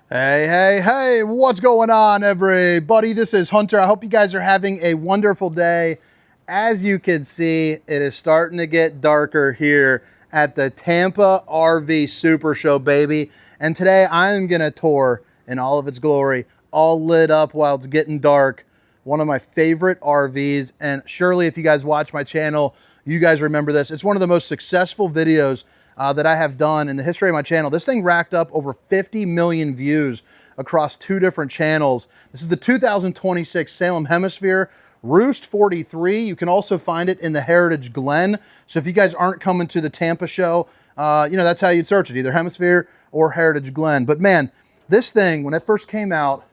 Hey, hey, hey, what's going on, everybody? This is Hunter. I hope you guys are having a wonderful day. As you can see, it is starting to get darker here at the Tampa RV Super Show, baby. And today I am going to tour in all of its glory, all lit up while it's getting dark, one of my favorite RVs. And surely if you guys watch my channel, you guys remember this. It's one of the most successful videos that I have done in the history of my channel. This thing racked up over 50 million views across 2 different channels. This is the 2026 Salem Hemisphere ROOST43. You can also find it in the Heritage Glen. So if you guys aren't coming to the Tampa show, that's how you'd search it, either Hemisphere or Heritage Glen. But man, this thing, when it first came out,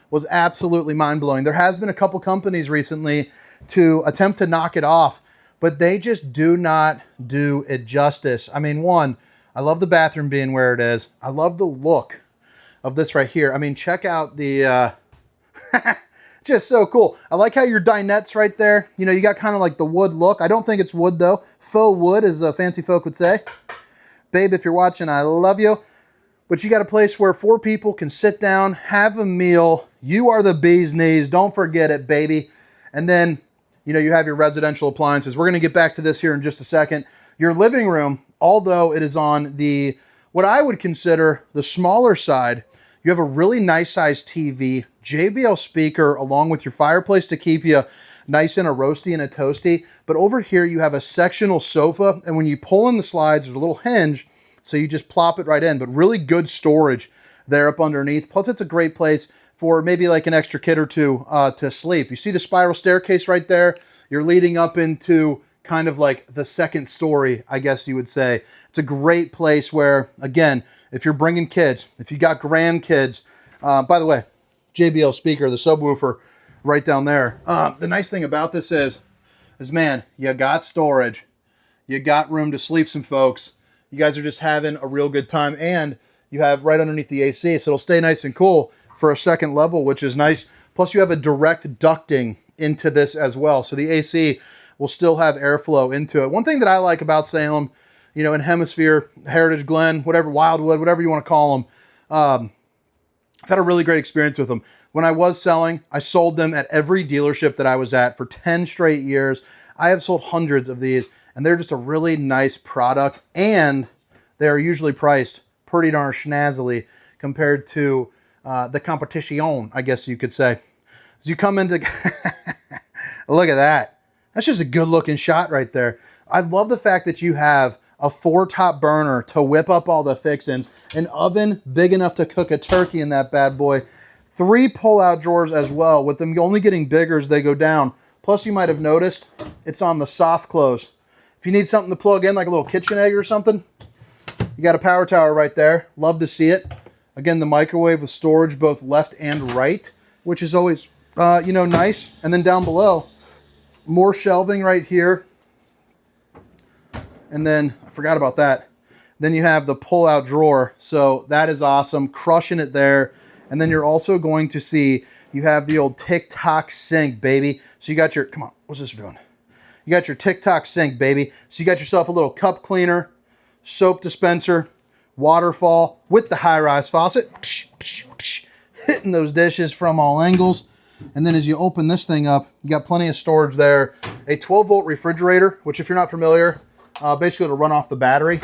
was absolutely mind-blowing. There has been a couple companies recently to attempt to knock it off, but they just do not do it justice. I mean, one, I love the bathroom being where it is. I love the look of this right here. I mean, check out the, just so cool. I like how your dinettes right there, you got kind of like the wood look. I don't think it's wood though. Faux wood, as the fancy folk would say. Babe, if you're watching, I love you. But you got a place where 4 people can sit down, have a meal. You are the bee's knees. Don't forget it, baby. And then, you have your residential appliances. We're going to get back to this here in just a second. Your living room, although it is on the, what I would consider the smaller side, you have a really nice sized TV, JBL speaker, along with your fireplace to keep you nice and a roasty and a toasty. But over here, you have a sectional sofa. And when you pull in the slides, there's a little hinge. So you just plop it right in, but really good storage there up underneath. Plus, it's a great place for maybe like an extra kid or two to sleep. You see the spiral staircase right there? You're leading up into kind of like the second story, I guess you would say. It's a great place where, again, if you're bringing kids, if you got grandkids, by the way, JBL speaker, the subwoofer right down there. The nice thing about this is man, you got storage. You got room to sleep some folks. You guys are just having a real good time, and you have right underneath the AC, so it'll stay nice and cool for a second level, which is nice. Plus, you have a direct ducting into this as well, so the AC will still have airflow into it. One thing that I like about Salem, in Hemisphere, Heritage Glen, whatever, Wildwood, whatever you want to call them, I've had a really great experience with them. When I was selling, I sold them at every dealership that I was at for 10 straight years. I have sold hundreds of these, and they're just a really nice product, and they're usually priced pretty darn schnazzily compared to the competition, I guess you could say. As you come into, look at that. That's just a good looking shot right there. I love the fact that you have a 4-top burner to whip up all the fixins, an oven big enough to cook a turkey in that bad boy, 3 pull-out drawers as well, with them only getting bigger as they go down. Plus, you might have noticed it's on the soft close. If you need something to plug in, like a little KitchenAid or something, you got a power tower right there. Love to see it. Again, the microwave with storage both left and right, which is always, nice. And then down below, more shelving right here. And then, I forgot about that. Then you have the pull-out drawer. So that is awesome. Crushing it there. And then you're also going to see, you have the old TikTok sink, baby. So you got your, come on, what's this doing? You got your TikTok sink, baby. So you got yourself a little cup cleaner, soap dispenser, waterfall with the high-rise faucet. Hitting those dishes from all angles. And then as you open this thing up, you got plenty of storage there. A 12-volt refrigerator, which if you're not familiar, basically it'll run off the battery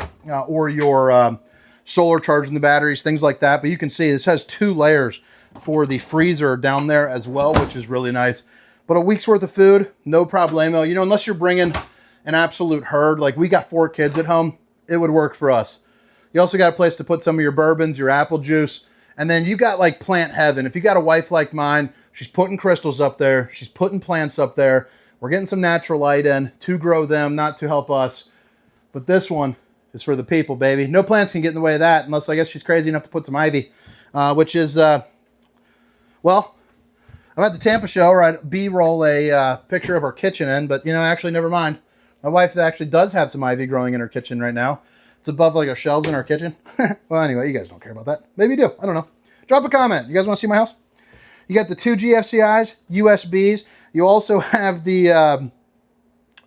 or your solar charging the batteries, things like that. But you can see this has 2 layers for the freezer down there as well, which is really nice. But a week's worth of food, no problemo. Unless you're bringing an absolute herd, like we got 4 kids at home, it would work for us. You also got a place to put some of your bourbons, your apple juice, and then you got like plant heaven. If you got a wife like mine, she's putting crystals up there, she's putting plants up there. We're getting some natural light in to grow them, not to help us. But this one is for the people, baby. No plants can get in the way of that, unless I guess she's crazy enough to put some ivy, which is, well, I'm at the Tampa show, where I B-roll a picture of our kitchen in, but, actually, never mind. My wife actually does have some ivy growing in her kitchen right now. It's above, like, our shelves in our kitchen. Well, anyway, you guys don't care about that. Maybe you do. I don't know. Drop a comment. You guys want to see my house? You got the 2 GFCIs, USBs. You also have the,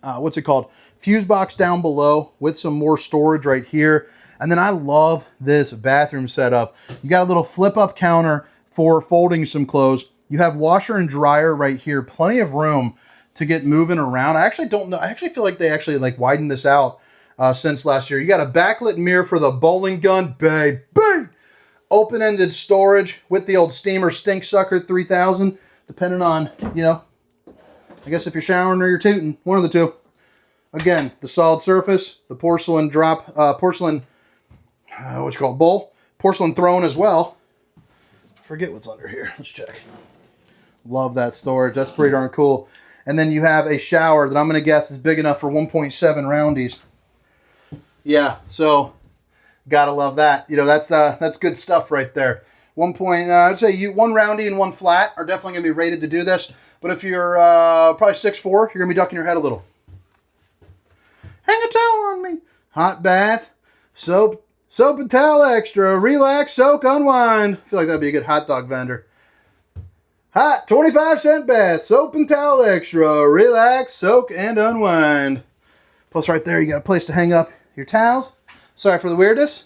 what's it called? Fuse box down below with some more storage right here. And then I love this bathroom setup. You got a little flip up counter for folding some clothes. You have washer and dryer right here. Plenty of room to get moving around. I actually don't know. I actually feel like they actually like widened this out since last year. You got a backlit mirror for the bowling gun, baby. Open-ended storage with the old steamer stink sucker 3000, depending on, you know, I guess if you're showering or you're tooting, one of the two. Again, the solid surface, the porcelain drop, porcelain bowl, porcelain throne as well. Forget what's under here. Let's check. Love that storage. That's pretty darn cool. And then you have a shower that I'm going to guess is big enough for 1.7 roundies. Yeah, so gotta love that. You know, that's good stuff right there. I'd say one roundy and one flat are definitely going to be rated to do this. But if you're probably 6'4", you're going to be ducking your head a little. Hang a towel on me. Hot bath, soap and towel extra, relax, soak, unwind. I feel like that'd be a good hot dog vendor. Hot 25-cent bath, soap and towel extra, relax, soak, and unwind. Plus right there, you got a place to hang up your towels. Sorry for the weirdness.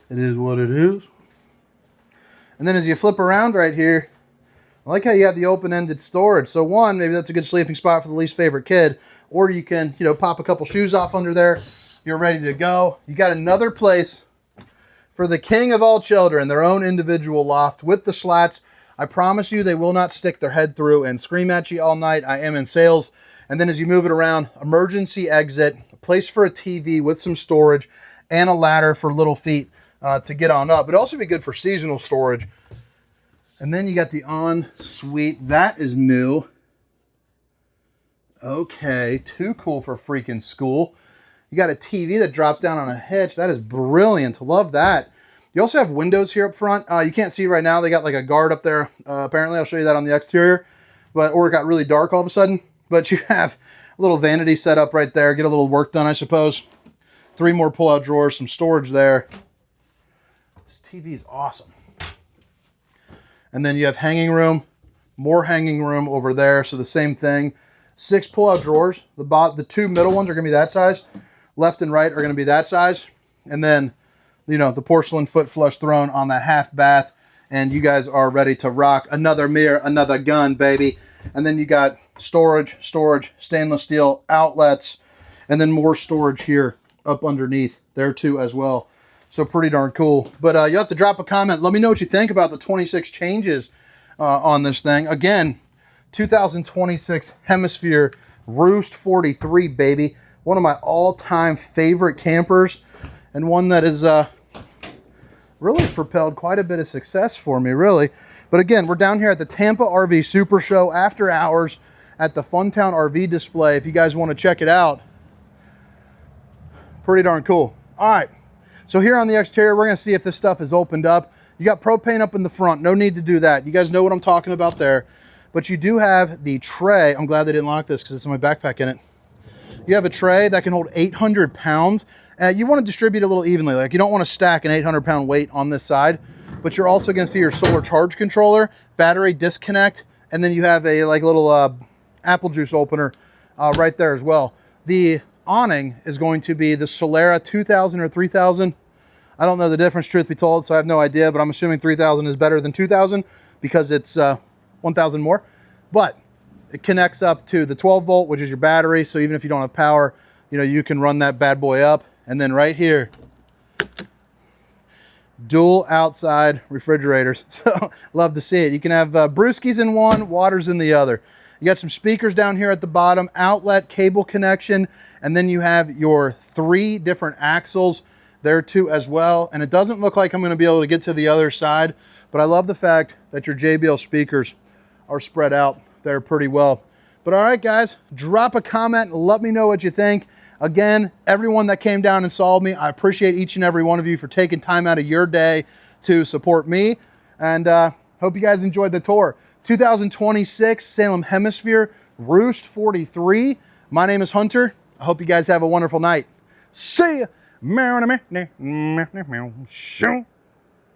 It is what it is. And then as you flip around right here, I like how you have the open-ended storage. So one, maybe that's a good sleeping spot for the least favorite kid. Or you can, you know, pop a couple shoes off under there. You're ready to go. You got another place for the king of all children, their own individual loft with the slats. I promise you they will not stick their head through and scream at you all night. I am in sales. And then as you move it around, emergency exit, a place for a TV with some storage, and a ladder for little feet to get on up. It'd also be good for seasonal storage. And then you got the ensuite. That is new. Okay, too cool for freaking school. You got a TV that drops down on a hitch. That is brilliant. Love that. You also have windows here up front. You can't see right now. They got like a guard up there. Apparently, I'll show you that on the exterior. Or it got really dark all of a sudden. But you have a little vanity set up right there. Get a little work done, I suppose. 3 more pull-out drawers, some storage there. This TV is awesome. And then you have hanging room, more hanging room over there. So the same thing. 6 pull-out drawers. The 2 middle ones are going to be that size. Left and right are going to be that size. And then, you know, the porcelain foot flush throne on that half bath. And you guys are ready to rock. Another mirror, another gun, baby. And then you got storage, stainless steel outlets, and then more storage here up underneath there too as well. So pretty darn cool. But you have to drop a comment. Let me know what you think about the 26 changes on this thing. Again, 2026 Hemisphere ROOST43, baby. One of my all-time favorite campers, and one that has really propelled quite a bit of success for me, really. But again, we're down here at the Tampa RV Super Show after hours at the Funtown RV display. If you guys want to check it out, pretty darn cool. All right, so here on the exterior, we're going to see if this stuff is opened up. You got propane up in the front. No need to do that. You guys know what I'm talking about there. But you do have the tray. I'm glad they didn't lock this because it's in my backpack in it. You have a tray that can hold 800 pounds. You want to distribute a little evenly. Like, you don't want to stack an 800-pound weight on this side. But you're also going to see your solar charge controller, battery disconnect, and then you have a like little apple juice opener right there as well. The awning is going to be the Solera 2000 or 3000. I don't know the difference, truth be told, so I have no idea, but I'm assuming 3000 is better than 2000 because it's 1000 more. But it connects up to the 12 volt, which is your battery. So even if you don't have power, you know, you can run that bad boy up. And then right here, dual outside refrigerators. So love to see it. You can have brewskis in one, waters in the other. You got some speakers down here at the bottom, outlet, cable connection, and then you have your 3 different axles there too as well. And it doesn't look like I'm going to be able to get to the other side, but I love the fact that your JBL speakers are spread out there pretty well. But all right, guys, drop a comment. Let me know what you think. Again, everyone that came down and saw me, I appreciate each and every one of you for taking time out of your day to support me. And hope you guys enjoyed the tour. 2026 Salem Hemisphere ROOST43. My name is Hunter. I hope you guys have a wonderful night. See ya.